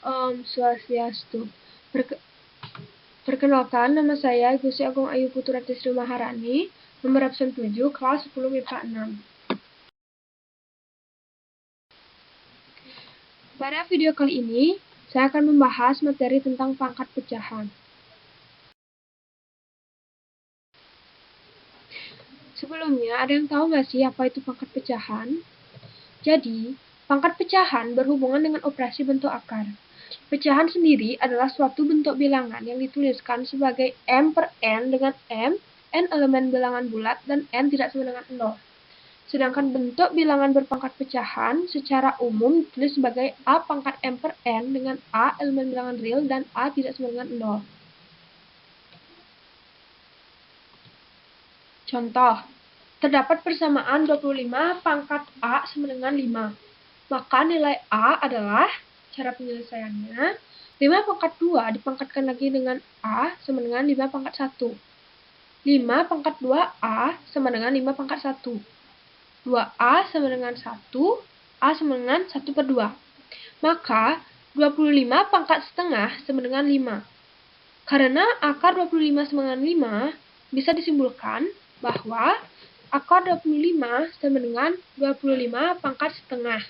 Om Swastiastu. Perkenalkan, nama saya Gusti Agung Ayu Putra Tisri Maharani, nomor absen 7, kelas 10 MIPA 6. Pada video kali ini, saya akan membahas materi tentang pangkat pecahan. Sebelumnya, ada yang tahu nggak sih apa itu pangkat pecahan? Jadi, pangkat pecahan berhubungan dengan operasi bentuk akar. Pecahan sendiri adalah suatu bentuk bilangan yang dituliskan sebagai M per N dengan n elemen bilangan bulat dan n tidak sama dengan 0. Sedangkan bentuk bilangan berpangkat pecahan secara umum ditulis sebagai A pangkat M per N dengan A elemen bilangan real dan A tidak sama dengan 0. Contoh, terdapat persamaan 25 pangkat A sama dengan 5. Maka nilai A adalah, cara penyelesaiannya, 5 pangkat 2 dipangkatkan lagi dengan A sama dengan 5 pangkat 1. 5 pangkat 2A sama dengan 5 pangkat 1. 2A sama dengan 1, A sama dengan 1 per 2. Maka 25 pangkat setengah sama dengan 5. Karena akar 25 sama dengan 5, bisa disimpulkan bahwa akar 25 sama dengan 25 pangkat setengah.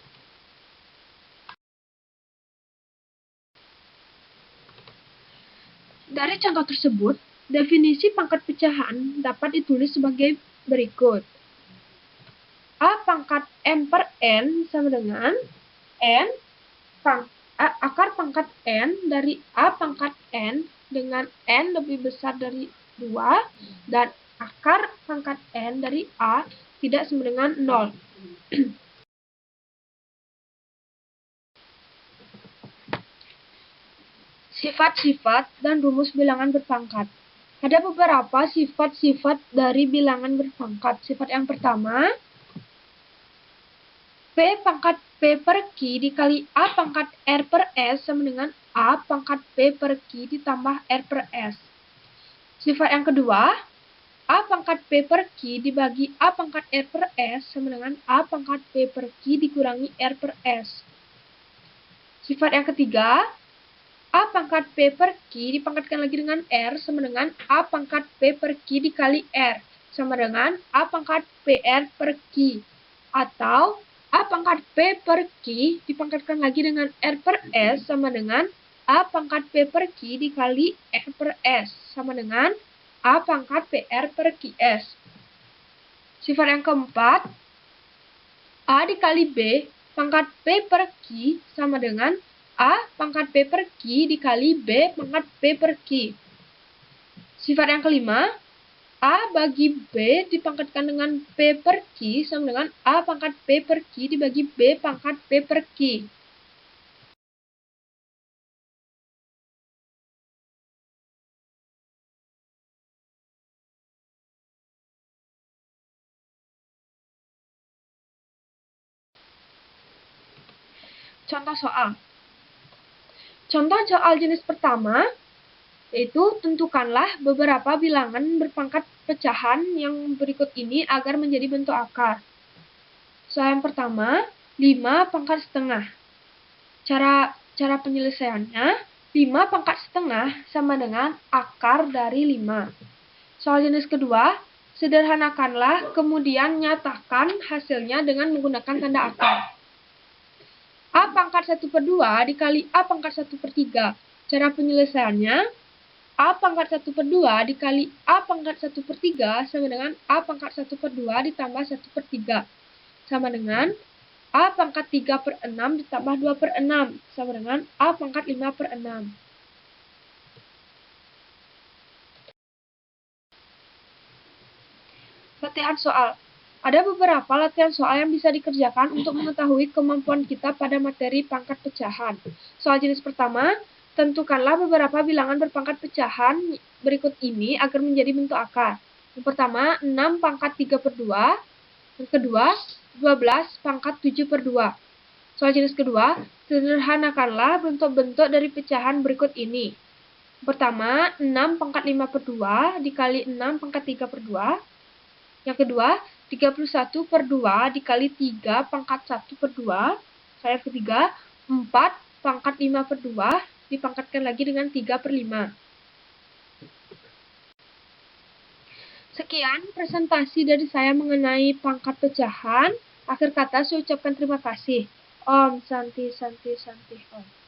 Dari contoh tersebut, definisi pangkat pecahan dapat ditulis sebagai berikut. A pangkat M per N sama dengan akar pangkat N dari A pangkat N dengan N lebih besar dari 2 dan akar pangkat N dari A tidak sama dengan 0. Sifat-sifat dan rumus bilangan berpangkat. Ada beberapa sifat-sifat dari bilangan berpangkat. Sifat yang pertama, P pangkat P per Q dikali A pangkat R per S sama dengan A pangkat P per Q ditambah R per S. Sifat yang kedua, A pangkat P per Q dibagi A pangkat R per S sama dengan A pangkat P per Q dikurangi R per S. Sifat yang ketiga, A pangkat P per Q dipangkatkan lagi dengan R sama dengan A pangkat P per Q dikali R sama dengan A pangkat PR per Q. Atau A pangkat P per Q dipangkatkan lagi dengan R per S sama dengan A pangkat P per Q dikali R per S sama dengan A pangkat PR per QS. Sifat yang keempat, A dikali B pangkat P per Q sama dengan A pangkat P per Q dikali B pangkat P per Q. Sifat yang kelima, A bagi B dipangkatkan dengan P per Q sama dengan A pangkat P per Q dibagi B pangkat P per Q. Contoh soal. Contoh soal jenis pertama, yaitu tentukanlah beberapa bilangan berpangkat pecahan yang berikut ini agar menjadi bentuk akar. Soal yang pertama, 5 pangkat setengah. Cara penyelesaiannya, 5 pangkat setengah sama dengan akar dari 5. Soal jenis kedua, sederhanakanlah kemudian nyatakan hasilnya dengan menggunakan tanda akar. A pangkat 1 per 2 dikali A pangkat 1 per 3. Cara penyelesaiannya, A pangkat 1 per 2 dikali A pangkat 1 per 3 sama dengan A pangkat 1 per 2 ditambah 1 per 3. Sama dengan A pangkat 3 per 6 ditambah 2 per 6. Sama dengan A pangkat 5 per 6. Latihan soal. Ada beberapa latihan soal yang bisa dikerjakan untuk mengetahui kemampuan kita pada materi pangkat pecahan. Soal jenis pertama, tentukanlah beberapa bilangan berpangkat pecahan berikut ini agar menjadi bentuk akar. Yang pertama, 6 pangkat 3 per 2. Yang kedua, 12 pangkat 7 per 2. Soal jenis kedua, sederhanakanlah bentuk-bentuk dari pecahan berikut ini. Yang pertama, 6 pangkat 5 per 2 dikali 6 pangkat 3 per 2. Yang kedua, 31 per 2 dikali 3 pangkat 1 per 2. Soal yang ketiga, 4 pangkat 5/2 dipangkatkan lagi dengan 3/5. Sekian presentasi dari saya mengenai pangkat pecahan. Akhir kata saya ucapkan terima kasih. Om Santi Santi Santi Om.